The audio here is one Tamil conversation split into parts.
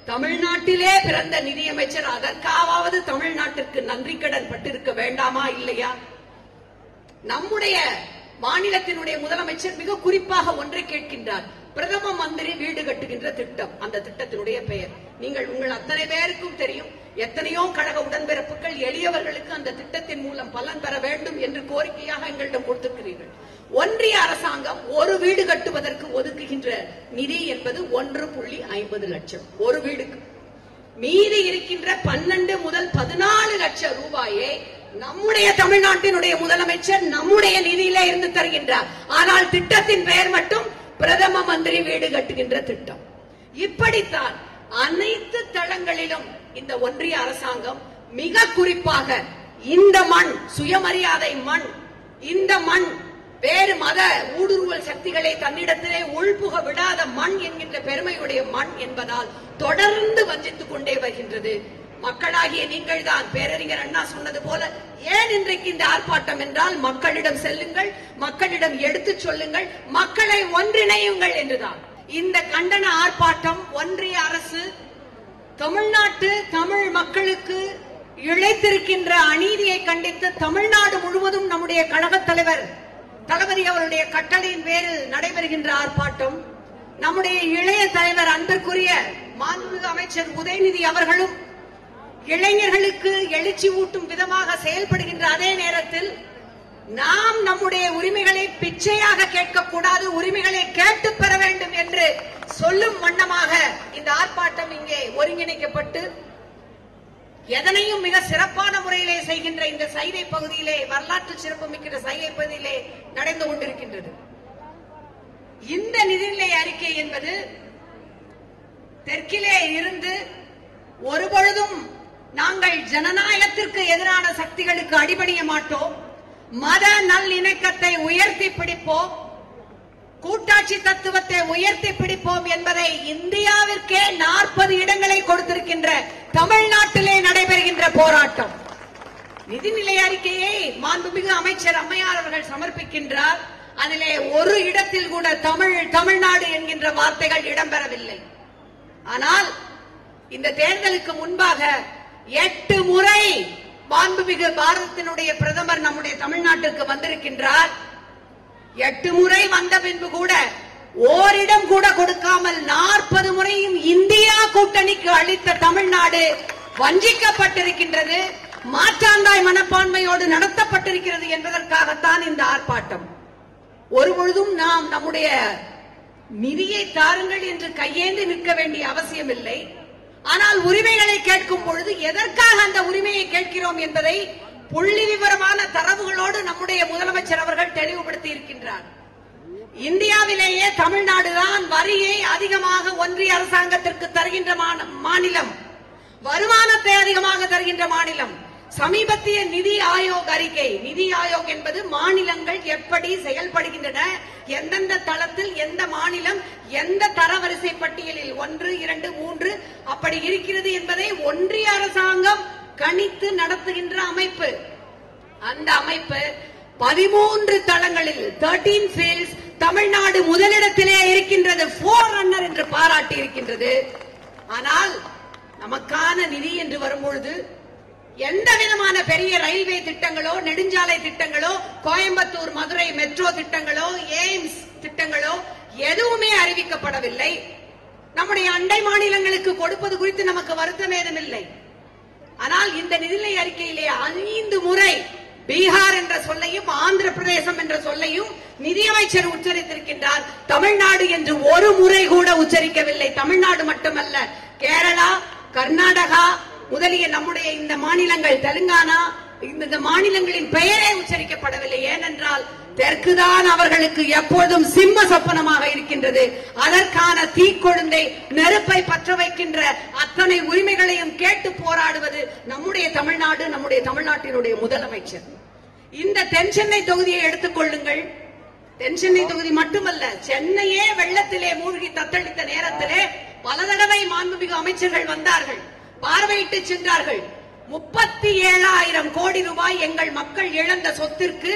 தமிழ்நாட்டிலே பிறந்த நிதியமைச்சர், அதற்காவது தமிழ்நாட்டிற்கு நன்றி கடன் பட்டிருக்க வேண்டாமா இல்லையா? நம்முடைய மாநிலத்தினுடைய முதலமைச்சர் மிக குறிப்பாக ஒன்றை கேட்கின்றார். பிரதம மந்திரி வீடு கட்டுகின்ற திட்டம், அந்த திட்டத்தினுடைய பெயர் நீங்கள் உங்கள் அத்தனை பேருக்கும் தெரியும். எத்தனையோ கழக உடன்பிறப்புகள் எளியவர்களுக்கு அந்த திட்டத்தின் மூலம் பலன் பெற வேண்டும் என்று கோரிக்கையாக எங்களிடம் கொடுத்திருக்கிறீர்கள். ஒன்றிய அரசாங்கம் ஒரு வீடு கட்டுவதற்கு ஒதுக்குகின்ற நிதி என்பது 1.50 லட்சம் ஒரு வீடுக்கு. மீதி இருக்கின்ற 12 முதல் 14 லட்சம் ரூபாயை நம்முடைய தமிழ்நாட்டினுடைய முதலமைச்சர் நம்முடைய நிதியிலே இருந்து தருகின்றார். ஆனால் திட்டத்தின் பெயர் மட்டும் பிரதம மந்திரி வீடு கட்டுகின்ற திட்டம். இப்படித்தான் அனைத்து தளங்களிலும் இந்த ஒன்றிய அரசாங்கம், மிக குறிப்பாக இந்த மண் சுயமரியாதை மண், இந்த மண் வேறு மத ஊடுருவல் சக்திகளை தன்னிடத்திலே உள்புக விடாத மண் என்கின்ற பெருமையுடைய மண் என்பதால் தொடர்ந்து வஞ்சித்துக் கொண்டே வருகின்றது. மக்களாகிய நீங்கள் தான் பேரறிஞர் அண்ணா சொன்னது போல, ஏன் இன்றைக்கு இந்த ஆர்ப்பாட்டம் என்றால், மக்களிடம் செல்லுங்கள், மக்களிடம் எடுத்து சொல்லுங்கள், மக்களை ஒன்றிணையுங்கள் என்றுதான் இந்த கண்டன ஆர்ப்பாட்டம். ஒன்றிய அரசு தமிழ்நாட்டு தமிழ் மக்களுக்கு இழைத்திருக்கின்ற அநீதியை கண்டித்து தமிழ்நாடு முழுவதும் நம்முடைய கழக தலைவர் தளபதி அவருடைய கட்டளையின் பேரில் நடைபெறுகின்ற ஆர்ப்பாட்டம். நம்முடைய இளைய தலைவர் அன்பிற்குரிய மாண்புமிகு அமைச்சர் உதயநிதி அவர்களும் இளைஞர்களுக்கு எழுச்சி ஊட்டும் விதமாக செயல்படுகின்ற அதே நேரத்தில் நாம் நம்முடைய உரிமைகளை பிச்சையாக கேட்கக்கூடாது, உரிமைகளை கேட்டு பெற வேண்டும் என்று சொல்லும் வண்ணமாக இந்த ஆர்ப்பாட்டம் இங்கே ஒருங்கிணைக்கப்பட்டு, எதனையும் மிக சிறப்பான முறையிலே செய்கின்ற இந்த சைதை பகுதியிலே, வரலாற்று சிறப்பு மிக்க சைதை பகுதியிலே நடந்து கொண்டிருக்கின்றது. இந்த நிதிநிலை அறிக்கை என்பது தெற்கிலே இருந்து ஒருபொழுதும் நாங்கள் ஜனநாயகத்திற்கு எதிரான சக்திகளுக்கு அடிபணிய மாட்டோம், மத நல்லிணக்கத்தை உயர்த்தி பிடிப்போம், கூட்டாட்சி தத்துவத்தை உயர்த்தி பிடிப்போம் என்பதை இந்தியாவிற்கே 40 இடங்களை கொடுத்திருக்கின்ற தமிழ்நாட்டிலே நடைபெறுகின்ற போராட்டம். நிதிநிலை அறிக்கையை மாண்புமிகு அமைச்சர் அம்மையார் அவர்கள் சமர்ப்பிக்கின்றார். அதிலே ஒரு இடத்தில் கூட தமிழ்நாடு என்கின்ற வார்த்தைகள் இடம்பெறவில்லை. ஆனால் இந்த தேர்தலுக்கு முன்பாக 8 முறை மாண்புமிகு பாரதத்தினுடைய பிரதமர் நம்முடைய தமிழ்நாட்டிற்கு வந்திருக்கின்றார். 8 முறை வந்த பின்பு கூட ஓரிடம் கூட கொடுக்காமல் 40 முறையும் இந்தியா கூட்டணிக்கு அளித்த தமிழ்நாடு வஞ்சிக்கப்பட்டிருக்கின்றது, மாற்றாந்தாய் மனப்பான்மையோடு நடத்தப்பட்டிருக்கிறது என்பதற்காகத்தான் இந்த ஆர்ப்பாட்டம். ஒருபொழுதும் நாம் நம்முடைய நிதியை தாருங்கள் என்று கையேந்து நிற்க வேண்டிய அவசியம் இல்லை. ஆனால் உரிமைகளை கேட்கும் பொழுது எதற்காக அந்த உரிமையை கேட்கிறோம் என்பதை புள்ளி விவரமான தரவுகளோடு நம்முடைய முதலமைச்சர் அவர்கள் தெளிவுபடுத்தி இருக்கின்றார். இந்தியாவிலேயே தமிழ்நாடுதான் வரியை அதிகமாக ஒன்றிய அரசாங்கத்திற்கு தருகின்ற மாநிலம், வருமானத்தை அதிகமாக தருகின்ற மாநிலம். சமீபத்திய நிதி ஆயோக் அறிக்கை, நிதி ஆயோக் என்பது மாநிலங்கள் எப்படி செயல்படுகின்றன, எந்தெந்த தளத்தில் எந்த மாநிலம் எந்த தரவரிசை பட்டியலில் 1, 2, 3 அப்படி இருக்கிறது என்பதை ஒன்றிய அரசாங்கம் கணித்து நடத்துகின்ற அமைப்பு. அந்த அமைப்பு 13 தளங்களில் 13 ஃபீல்ட்ஸ் தமிழ்நாடு முதலிடத்திலே இருக்கின்றது, 4 ரன்னர் என்று பாராட்டி இருக்கின்றது. ஆனால் நமக்கான நிதி என்று வரும்பொழுது எந்த விதமான பெரிய ரயில்வே திட்டங்களோ, நெடுஞ்சாலை திட்டங்களோ, கோயம்புத்தூர் மதுரை மெட்ரோ திட்டங்களோ, எய்ம்ஸ் திட்டங்களோ எதுவுமே அறிவிக்கப்படவில்லை. நம்முடைய அண்டை மாநிலங்களுக்கு கொடுப்பது குறித்து நமக்கு வருத்தம் ஏதுமில்லை. ஆனால் இந்த நிதிநிலை அறிக்கையிலே 5 முறை பீகார் என்ற சொல்லையும் ஆந்திர பிரதேசம் என்ற சொல்லையும் நிதியமைச்சர் உச்சரித்திருக்கின்றார். தமிழ்நாடு என்று ஒரு முறை கூட உச்சரிக்கவில்லை. தமிழ்நாடு மட்டுமல்ல, கேரளா, கர்நாடகா முதலிய நம்முடைய இந்த மாநிலங்கள், தெலுங்கானா, இந்த மாநிலங்களின் பெயரே உச்சரிக்கப்படவில்லை. ஏனென்றால் தெற்குதான் அவர்களுக்கு எப்போதும் சிம்ம சொப்பனமாக இருக்கின்றது. அதற்கான தீக்கொழுந்தை, நெருப்பை பற்ற வைக்கின்ற அத்தனை உரிமைகளையும் கேட்டு போராடுவது நம்முடைய தமிழ்நாடு, நம்முடைய தமிழ்நாட்டினுடைய முதலமைச்சர். இந்த தென்சென்னை தொகுதியை எடுத்துக் கொள்ளுங்கள். தென்சென்னை தொகுதி மட்டுமல்ல, சென்னையே வெள்ளத்திலே மூழ்கி தத்தளித்த நேரத்திலே பல தடவை மாண்புமிகு அமைச்சர்கள் வந்தார்கள், பார்வையிட்டு சென்றார்கள். 37,000 கோடி ரூபாய் எங்கள் மக்கள் இழந்த சொத்திற்கு,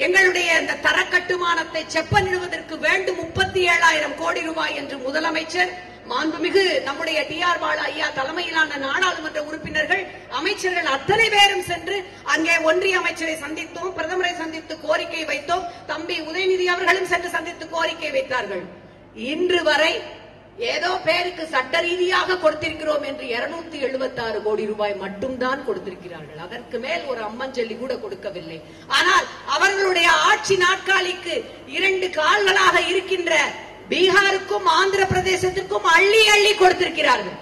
எங்களுடைய இந்த தர கட்டுமானத்தை செப்பனிடுவதற்கு வேண்டும் 37,000 கோடி ரூபாய் என்று முதலமைச்சர் மாண்புமிகு நம்முடைய டி.ஆர். பாலு ஐயா தலைமையிலான நாடாளுமன்ற உறுப்பினர்கள், அமைச்சர்கள் அத்தனை பேரும் சென்று அங்கே ஒன்றிய அமைச்சரை சந்தித்தோம், பிரதமரை சந்தித்து கோரிக்கை வைத்தோம், தம்பி உதயநிதி அவர்களும் சென்று சந்தித்து கோரிக்கை வைத்தார்கள். இன்று வரை ஏதோ பேருக்கு சட்ட ரீதியாக கொடுத்திருக்கிறோம் என்று 276 கோடி ரூபாய் மட்டும்தான் கொடுத்திருக்கிறார்கள். அதற்கு மேல் ஒரு அம்மஞ்சல்லி கூட கொடுக்கவில்லை. ஆனால் அவர்களுடைய ஆட்சி நாட்காலிக்கு 2 கால்களாக இருக்கின்ற பீகாருக்கும் ஆந்திர பிரதேசத்திற்கும் அள்ளி அள்ளி கொடுத்திருக்கிறார்கள்.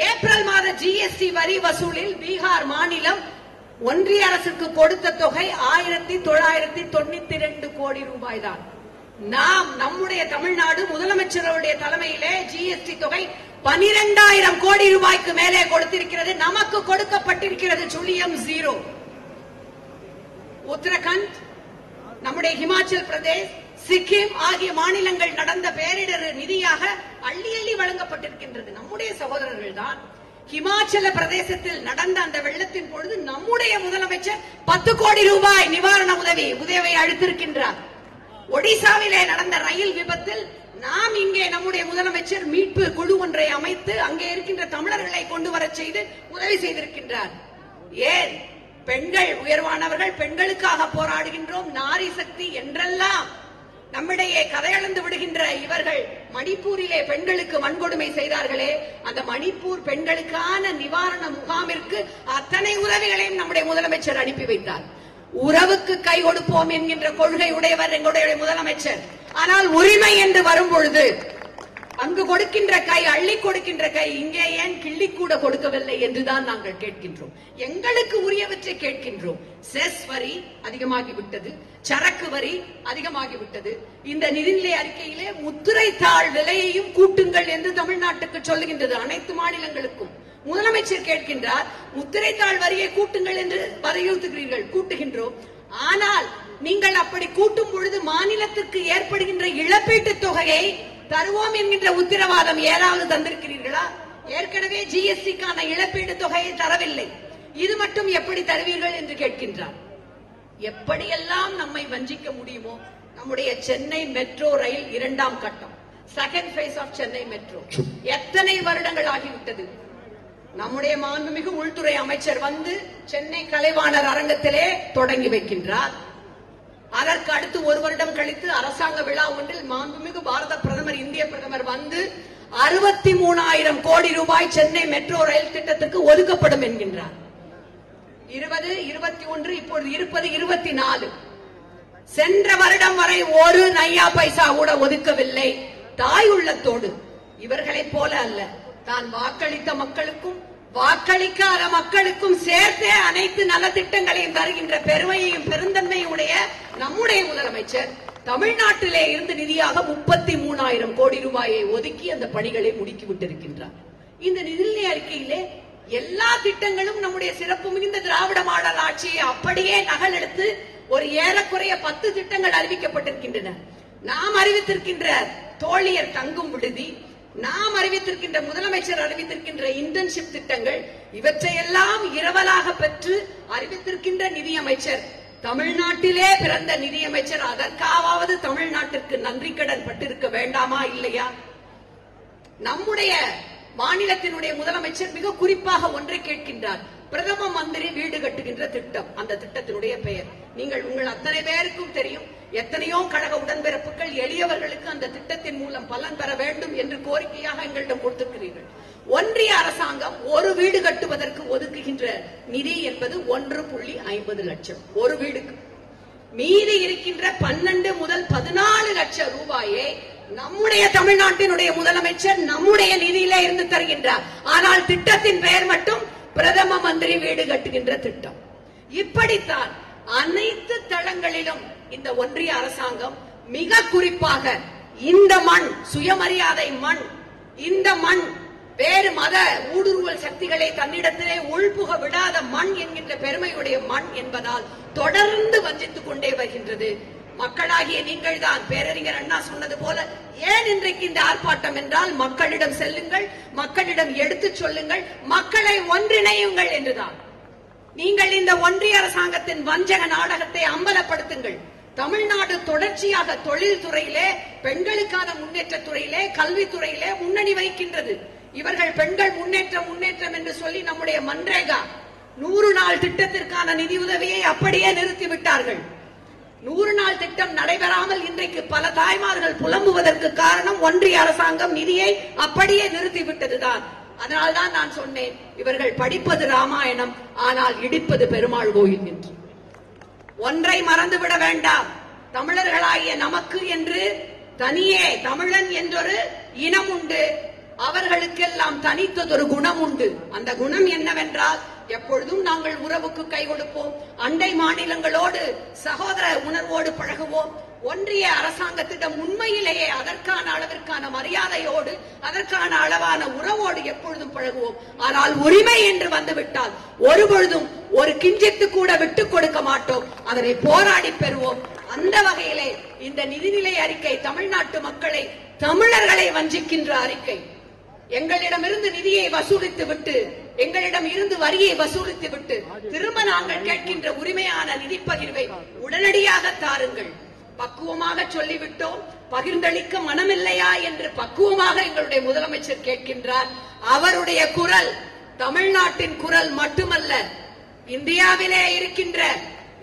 ஏப்ரல் மாத ஜிஎஸ்டி வரி வசூலில் பீகார் மாநிலம் ஒன்றிய அரசுக்கு கொடுத்த தொகை 1992 கோடி ரூபாய் தான். நாம் நம்முடைய தமிழ்நாடு முதலமைச்சருடைய தலைமையிலே ஜிஎஸ்டி தொகை 12,000 கோடி ரூபாய்க்கு மேலே கொடுத்திருக்கிறது. நமக்கு கொடுக்கப்பட்டிருக்கிறது சுழியம் 0. உத்தரகண்ட், நம்முடைய ஹிமாச்சல் பிரதேஷ், சிக்கிம் ஆகிய மாநிலங்கள் நடந்த பேரிடர் நிதியாக அள்ளி அள்ளி வழங்கப்பட்டிருக்கின்றது. நம்முடைய சகோதரர்கள் தான். ஹிமாச்சல பிரதேசத்தில் நடந்த அந்த வெள்ளத்தின் பொழுது நம்முடைய முதலமைச்சர் 10 கோடி ரூபாய் நிவாரண உதவியை அளித்திருக்கின்றார். ஒடிசாவிலே நடந்த ரயில் விபத்தில் நாம் இங்கே நம்முடைய முதலமைச்சர் மீட்பு குழு ஒன்றை அமைத்து அங்கே இருக்கின்ற தமிழர்களை கொண்டு வர செய்து உதவி செய்திருக்கின்றார். ஏன் பெண்கள் உயர்வானவர்கள், பெண்களுக்காக போராடுகின்றோம், நாரி சக்தி என்றெல்லாம் நம்மிடையே கதையளந்து விடுகின்ற இவர்கள் மணிப்பூரிலே பெண்களுக்கு வன்கொடுமை செய்தார்களே, அந்த மணிப்பூர் பெண்களுக்கான நிவாரண முகாமிற்கு அத்தனை உதவிகளையும் நம்முடைய முதலமைச்சர் அனுப்பி வைத்தார். உறவுக்கு கை கொடுப்போம் என்கின்ற கொள்கை உடையவர் எங்களுடைய முதலமைச்சர். ஆனால் உரிமை என்று வரும் பொழுது அங்கு கொடுக்கின்ற கை, அள்ளி கொடுக்கின்ற கை இங்கே ஏன் கிள்ளி கூட கொடுக்கவில்லை என்றுதான் நாங்கள் கேட்கின்றோம். எங்களுக்கு உரியவற்றை கேட்கின்றோம். செஸ் வரி அதிகமாகிவிட்டது, சரக்கு வரி அதிகமாகிவிட்டது. இந்த நிதிநிலை அறிக்கையிலே முத்திரை தாள் விலையையும் கூட்டுங்கள் என்று தமிழ்நாட்டுக்கு சொல்லுகின்றது, அனைத்து மாநிலங்களுக்கும். முதலமைச்சர் கேட்கின்றார், முத்திரைத்தாள் வரியை கூட்டுங்கள் என்று வலியுறுத்துகிறீர்கள். கூட்டுகின்றோம். ஆனால் நீங்கள் அப்படி கூட்டும் பொழுது மாநிலத்திற்கு ஏற்படுகின்ற இழப்பீட்டு தொகையை தருவோம் என்கின்ற உத்தரவாதம் ஏதாவது தந்திருக்கிறீர்களா? ஏற்கனவே ஜிஎஸ்டிக்கான இழப்பீடு தொகையை தரவில்லை. இது மட்டும் எப்படி தருவீர்கள் என்று கேட்கின்றார். எப்படியெல்லாம் நம்மை வஞ்சிக்க முடியுமோ. நம்முடைய சென்னை மெட்ரோ ரயில் 2ஆம் கட்டம், second phase of Chennai metro எத்தனை வருடங்கள் ஆகிவிட்டது. நம்முடைய மாண்புமிகு உள்துறை அமைச்சர் வந்து சென்னை கலைவாணர் அரங்கத்திலே தொடங்கி வைக்கின்றார். அதற்கு அடுத்து 1 வருடம் கழித்து அரசாங்க விழா ஒன்றில் மாண்புமிகு பாரத பிரதமர், இந்திய பிரதமர் வந்து 63,000 கோடி ரூபாய் சென்னை மெட்ரோ ரயில் திட்டத்துக்கு ஒதுக்கப்படும் என்கின்றார். 20, 21, இப்பொழுது இருப்பது 24. சென்ற வருடம் வரை ஒரு நையா பைசா கூட ஒதுக்கவில்லை. தாய் உள்ளத்தோடு இவர்களைப் போல அல்ல, தான் வாக்களித்த மக்களுக்கும் வாக்களிக்காத மக்களுக்கும் சேர்த்தே அனைத்து நலத்திட்டங்களையும் தருகின்ற பெருமையையும் பெருந்தன்மையும் உடைய நம்முடைய முதலமைச்சர் தமிழ்நாட்டிலே இருந்து நிதியாக 33,000 கோடி ரூபாயை ஒதுக்கி அந்த பணிகளை முடுக்கிவிட்டிருக்கின்றார். இந்த நிதிநிலை அறிக்கையிலே எல்லா திட்டங்களும் நம்முடைய சிறப்பு மிகுந்த திராவிட மாடல் ஆட்சியை அப்படியே நகல் எடுத்து ஒரு ஏறக்குறைய 10 திட்டங்கள் அறிவிக்கப்பட்டிருக்கின்றன. நாம் அறிவித்திருக்கின்ற தோழியர் தங்கும் விடுதி, நாம் அறிவித்திருக்கின்ற முதலமைச்சர் அறிவித்திருக்கின்ற இன்டர்ன்ஷிப் திட்டங்கள், இவற்றையெல்லாம் இரவலாக பெற்று அறிவித்திருக்கின்ற நிதியமைச்சர், தமிழ்நாட்டிலே பிறந்த நிதியமைச்சர், அதற்காவது தமிழ்நாட்டிற்கு நன்றி கடன் பட்டிருக்க வேண்டாமா இல்லையா? நம்முடைய மாநிலத்தினுடைய முதலமைச்சர் மிக குறிப்பாக ஒன்றை கேட்கின்றார். பிரதம மந்திரி வீடு கட்டுகின்ற திட்டம், அந்த திட்டத்தினுடைய பெயர் நீங்கள் உங்கள் அத்தனை பேருக்கும் தெரியும். எத்தனையோ கழக உடன்பிறப்புகள் எளியவர்களுக்கு அந்த திட்டத்தின் மூலம் பலன் பெற வேண்டும் என்று கோரிக்கையாக எங்களிடம் கொடுத்திருக்கிறீர்கள். ஒன்றிய அரசாங்கம் ஒரு வீடு கட்டுவதற்கு ஒதுக்குகின்ற நிதி என்பது 1.50 லட்சம் ஒரு வீடுக்கு. மீதி இருக்கின்ற 12 முதல் 14 லட்சம் ரூபாயை நம்முடைய தமிழ்நாட்டினுடைய முதலமைச்சர் நம்முடைய நிதியிலே இருந்து தருகின்றார். ஆனால் திட்டத்தின் பெயர் மட்டும் பிரதம மந்திரி வீடு கட்டுகின்ற திட்டம். இப்படித்தான் அனைத்து தளங்களிலும் இந்த ஒன்றிய அரசாங்கம், மிக குறிப்பாக இந்த மண் சுயமரியாதை மண், இந்த மண் வேறு மத ஊடுருவல் சக்திகளை தன்னிடத்திலே உள்புக விடாத மண் என்கின்ற பெருமையுடைய மண் என்பதால் தொடர்ந்து வஞ்சித்துக் கொண்டே வருகின்றது. மக்களாகிய நீங்கள் தான், பேரறிஞர் அண்ணா சொன்னது போல, ஏன் இன்றைக்கு இந்த ஆர்ப்பாட்டம் என்றால், மக்களிடம் செல்லுங்கள், மக்களிடம் எடுத்துச் சொல்லுங்கள், மக்களை ஒன்றிணையுங்கள் என்றுதான். நீங்கள் இந்த ஒன்றிய அரசாங்கத்தின் வஞ்சக நாடகத்தை அம்பலப்படுத்துங்கள். தமிழ்நாடு தொடர்ச்சியாக தொழில் துறையிலே, பெண்களுக்கான முன்னேற்ற துறையிலே, கல்வித்துறையிலே முன்னணி வகிக்கின்றது. இவர்கள் பெண்கள் முன்னேற்றம் என்று சொல்லி நம்முடைய மன்ரேகா 100 நாள் திட்டத்திற்கான நிதியுதவியை அப்படியே நிறுத்திவிட்டார்கள். 100 நாள் திட்டம் நடைபெறாமல் இன்றைக்கு பல தாய்மார்கள் புலம்புவதற்கு காரணம் ஒன்றிய அரசாங்கம் நிதியை அப்படியே நிறுத்திவிட்டதுதான். அதனால்தான் நான் சொன்னேன், இவர்கள் படிப்பது ராமாயணம், ஆனால் இடிப்பது பெருமாள் கோயில் என்று. ஒன்றை மறந்துவிட வேண்டாம், தமிழர்களாகிய நமக்கு என்று தனியே தமிழன் என்றொரு இனம் உண்டு. அவர்களுக்கெல்லாம் தனித்ததொரு குணம் உண்டு. அந்த குணம் என்னவென்றால், எப்பொழுதும் நாங்கள் உறவுக்கு கை கொடுப்போம், அண்டை மாநிலங்களோடு சகோதர உணர்வோடு பழகுவோம், ஒன்றிய அரசாங்கத்திடம் உண்மையிலேயே அதற்கான அளவிற்கான மரியாதையோடு அதற்கான அளவான உறவோடு எப்பொழுதும் பழகுவோம். ஆனால் உரிமை என்று வந்துவிட்டால் ஒருபொழுதும் ஒரு கிஞ்சித்து கூட விட்டுக் கொடுக்க மாட்டோம். அதனை போராடி பெறுவோம். அந்த வகையிலே இந்த நிதிநிலை அறிக்கை தமிழ்நாட்டு மக்களை, தமிழர்களை வஞ்சிக்கின்ற அறிக்கை. எங்களிடமிருந்து நிதியை வசூலித்து விட்டு, எங்களிடம் இருந்து வரியை வசூலித்து விட்டு திரும்ப நாங்கள் கேட்கின்ற உரிமையான நிதி பகிர்வை உடனடியாக தாருங்கள். பக்குவமாக சொல்லிவிட்டோம், பகிர்ந்தளிக்க மனமில்லையா என்று பக்குவமாக எங்களுடைய முதலமைச்சர் கேட்கின்றார். அவருடைய குரல் தமிழ்நாட்டின் குரல் மட்டுமல்ல, இந்தியாவிலே இருக்கின்ற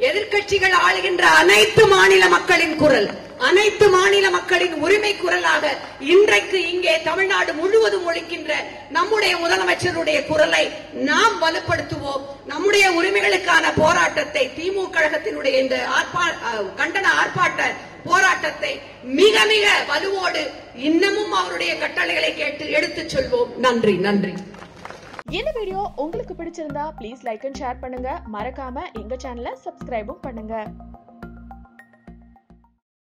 எதிர்க்கட்சிகள் ஆளுகின்ற அனைத்து மாநில மக்களின் குரல், அனைத்து மாநில மக்களின் உரிமை குரலாக இன்றைக்கு இங்கே தமிழ்நாடு முழுவதும் ஒலிக்கின்ற நம்முடைய முதலமைச்சருடைய குரலை நாம் வலுப்படுத்துவோம். நம்முடைய உரிமைகளுக்கான போராட்டத்தை, திமுக கழகத்தினுடைய இந்த கண்டன ஆர்ப்பாட்ட போராட்டத்தை மிக மிக வலுவோடு இன்னமும் அவருடைய கட்டளைகளை கேட்டு எடுத்துச் சொல்வோம். நன்றி, நன்றி. இந்த வீடியோ உங்களுக்கு பிடிச்சிருந்தா ப்ளீஸ் லைக் அண்ட் ஷேர் பண்ணுங்க. மறக்காம எங்க சேனலை சப்ஸ்கிரைபும் பண்ணுங்க.